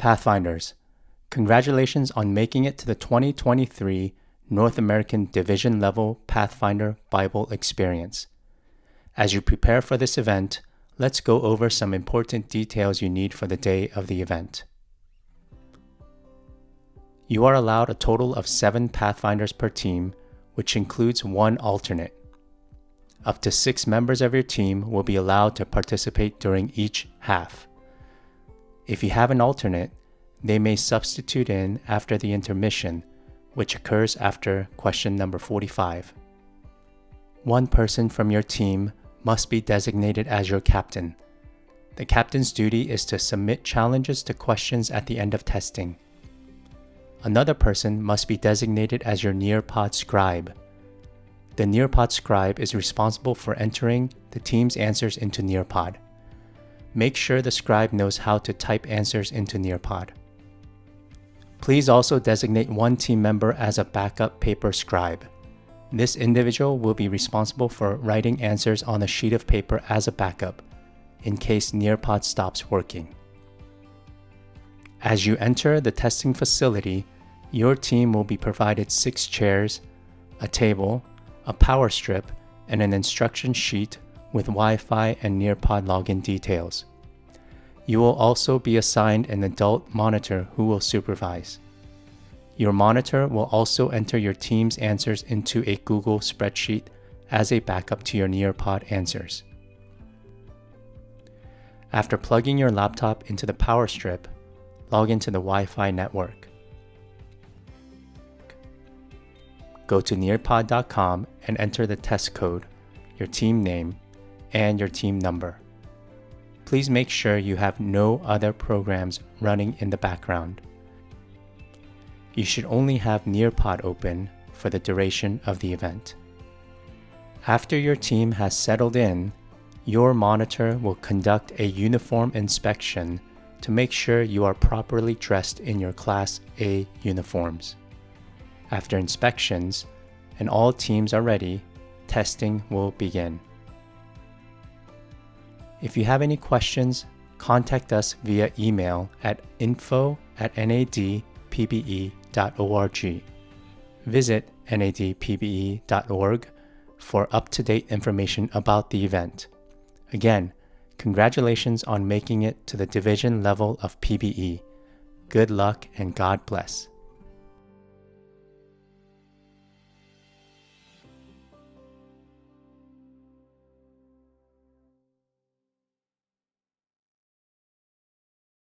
Pathfinders, congratulations on making it to the 2023 North American Division Level Pathfinder Bible Experience. As you prepare for this event, let's go over some important details you need for the day of the event. You are allowed a total of 7 Pathfinders per team, which includes 1 alternate. Up to 6 members of your team will be allowed to participate during each half. If you have an alternate, they may substitute in after the intermission, which occurs after question number 45. 1 person from your team must be designated as your captain. The captain's duty is to submit challenges to questions at the end of testing. Another person must be designated as your Nearpod scribe. The Nearpod scribe is responsible for entering the team's answers into Nearpod. Make sure the scribe knows how to type answers into Nearpod. Please also designate 1 team member as a backup paper scribe. This individual will be responsible for writing answers on a sheet of paper as a backup, in case Nearpod stops working. As you enter the testing facility, your team will be provided 6 chairs, a table, a power strip, and an instruction sheet with Wi-Fi and Nearpod login details. You will also be assigned an adult monitor who will supervise. Your monitor will also enter your team's answers into a Google spreadsheet as a backup to your Nearpod answers. After plugging your laptop into the power strip, log into the Wi-Fi network. Go to nearpod.com and enter the test code, your team name, and your team number. Please make sure you have no other programs running in the background. You should only have Nearpod open for the duration of the event. After your team has settled in, your monitor will conduct a uniform inspection to make sure you are properly dressed in your Class A uniforms. After inspections, and all teams are ready, testing will begin. If you have any questions, contact us via email at info@nadpbe.org. Visit nadpbe.org for up-to-date information about the event. Again, congratulations on making it to the division level of PBE. Good luck and God bless.